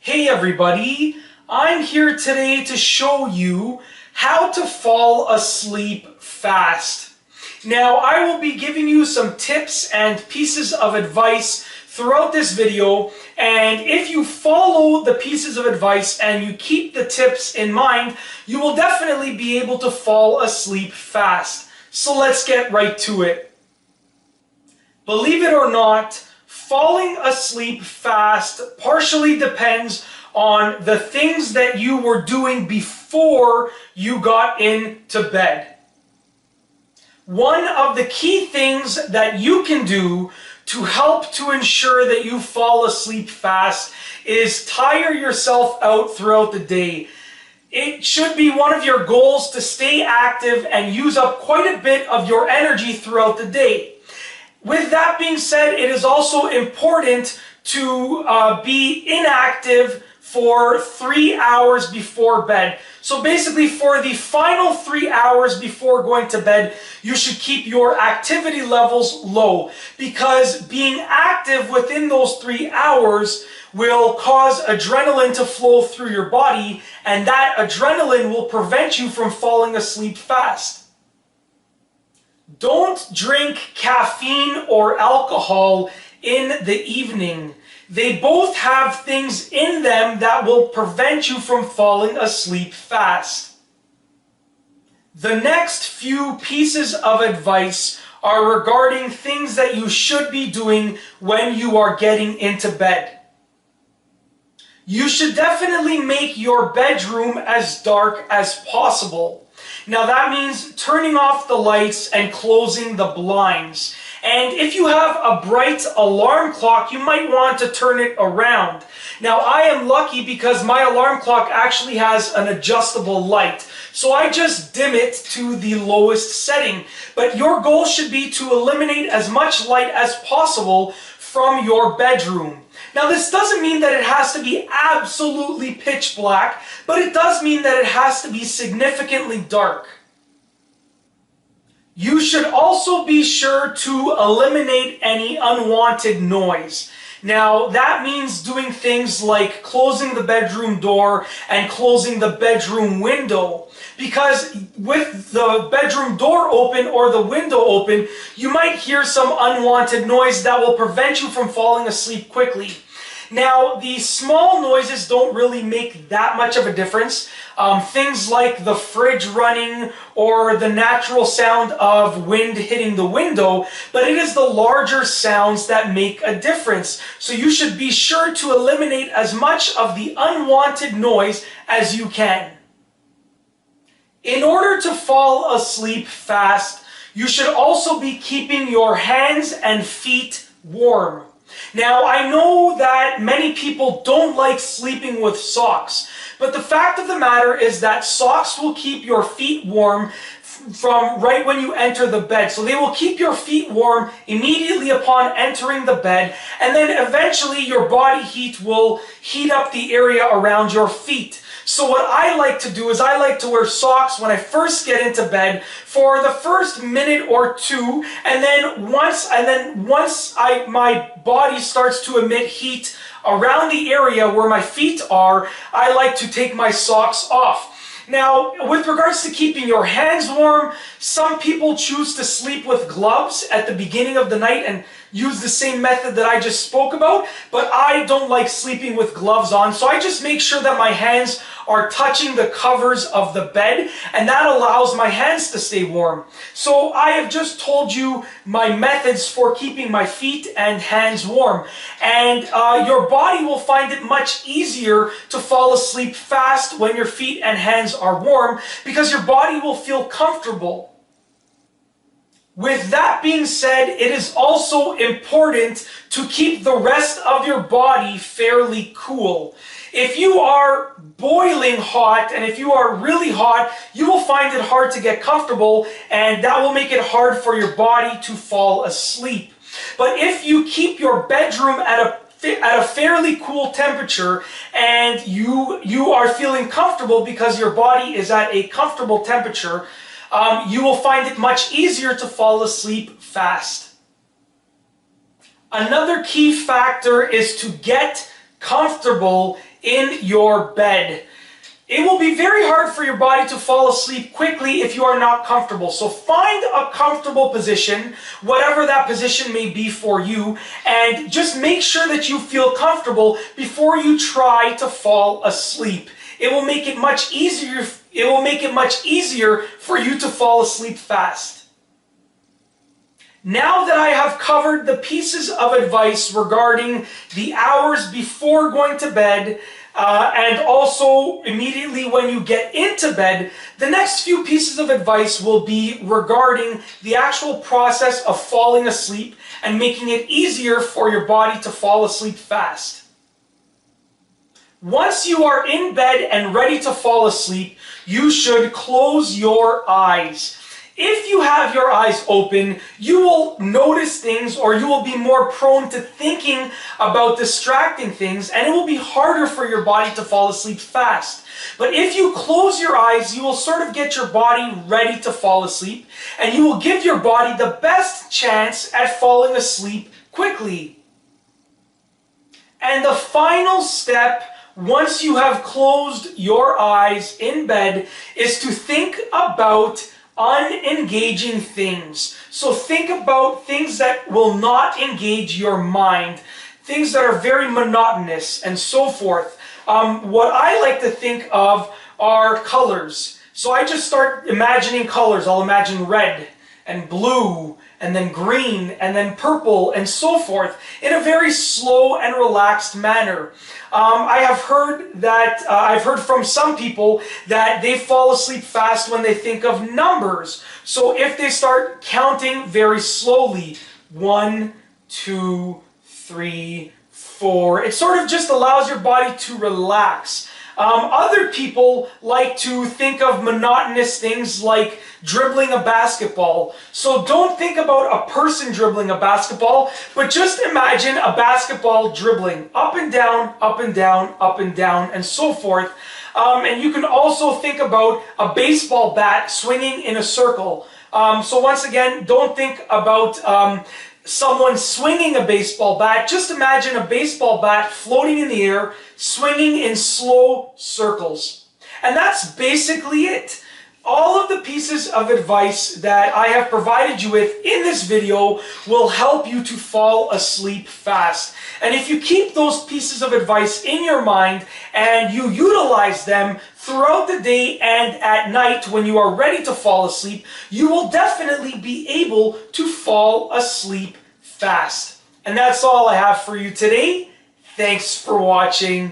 Hey everybody, I'm here today to show you how to fall asleep fast. Now I will be giving you some tips and pieces of advice throughout this video, and if you follow the pieces of advice and you keep the tips in mind, you will definitely be able to fall asleep fast. So let's get right to it. Believe it or not, falling asleep fast partially depends on the things that you were doing before you got into bed. One of the key things that you can do to help to ensure that you fall asleep fast is tire yourself out throughout the day. It should be one of your goals to stay active and use up quite a bit of your energy throughout the day. With that being said, it is also important to be inactive for 3 hours before bed. So basically for the final 3 hours before going to bed, you should keep your activity levels low, because being active within those 3 hours will cause adrenaline to flow through your body, and that adrenaline will prevent you from falling asleep fast. Don't drink caffeine or alcohol in the evening. They both have things in them that will prevent you from falling asleep fast. The next few pieces of advice are regarding things that you should be doing when you are getting into bed. You should definitely make your bedroom as dark as possible. Now that means turning off the lights and closing the blinds. And if you have a bright alarm clock, you might want to turn it around. Now I am lucky because my alarm clock actually has an adjustable light. So I just dim it to the lowest setting. But your goal should be to eliminate as much light as possible from your bedroom. Now this doesn't mean that it has to be absolutely pitch black, but it does mean that it has to be significantly dark. You should also be sure to eliminate any unwanted noise. Now that means doing things like closing the bedroom door and closing the bedroom window, because with the bedroom door open or the window open, you might hear some unwanted noise that will prevent you from falling asleep quickly. Now, the small noises don't really make that much of a difference. Things like the fridge running or the natural sound of wind hitting the window, but it is the larger sounds that make a difference. So you should be sure to eliminate as much of the unwanted noise as you can. In order to fall asleep fast, you should also be keeping your hands and feet warm. Now, I know that many people don't like sleeping with socks, but the fact of the matter is that socks will keep your feet warm from right when you enter the bed. So they will keep your feet warm immediately upon entering the bed, and then eventually your body heat will heat up the area around your feet. So what I like to do is I like to wear socks when I first get into bed for the first minute or two, and then once my body starts to emit heat around the area where my feet are, I like to take my socks off. Now, with regards to keeping your hands warm, some people choose to sleep with gloves at the beginning of the night and use the same method that I just spoke about, but I don't like sleeping with gloves on, so I just make sure that my hands are touching the covers of the bed, and that allows my hands to stay warm. So I have just told you my methods for keeping my feet and hands warm, and your body will find it much easier to fall asleep fast when your feet and hands are warm, because your body will feel comfortable. With that being said, it is also important to keep the rest of your body fairly cool. If you are boiling hot and if you are really hot, you will find it hard to get comfortable, and that will make it hard for your body to fall asleep. But if you keep your bedroom at a fairly cool temperature and you are feeling comfortable because your body is at a comfortable temperature, you will find it much easier to fall asleep fast. Another key factor is to get comfortable in your bed. It will be very hard for your body to fall asleep quickly if you are not comfortable. So find a comfortable position, whatever that position may be for you, and just make sure that you feel comfortable before you try to fall asleep. It will make it much easier. It will make it much easier for you to fall asleep fast. Now that I have covered the pieces of advice regarding the hours before going to bed, and also immediately when you get into bed, the next few pieces of advice will be regarding the actual process of falling asleep and making it easier for your body to fall asleep fast. Once you are in bed and ready to fall asleep, you should close your eyes. If you have your eyes open, you will notice things, or you will be more prone to thinking about distracting things, and it will be harder for your body to fall asleep fast. But if you close your eyes, you will sort of get your body ready to fall asleep, and you will give your body the best chance at falling asleep quickly. And the final step, once you have closed your eyes in bed, is to think about unengaging things. So think about things that will not engage your mind, things that are very monotonous and so forth. What I like to think of are colors. So I just start imagining colors. I'll imagine red and blue and then green and then purple and so forth in a very slow and relaxed manner. I've heard from some people that they fall asleep fast when they think of numbers. So if they start counting very slowly, 1, 2, 3, 4, it sort of just allows your body to relax. Other people like to think of monotonous things like dribbling a basketball. So don't think about a person dribbling a basketball, but just imagine a basketball dribbling up and down, up and down, up and down, and so forth. And you can also think about a baseball bat swinging in a circle. So once again, don't think about someone swinging a baseball bat. Just imagine a baseball bat floating in the air, swinging in slow circles. And that's basically it. All of the pieces of advice that I have provided you with in this video will help you to fall asleep fast. And if you keep those pieces of advice in your mind and you utilize them throughout the day and at night when you are ready to fall asleep, you will definitely be able to fall asleep fast. And that's all I have for you today. Thanks for watching.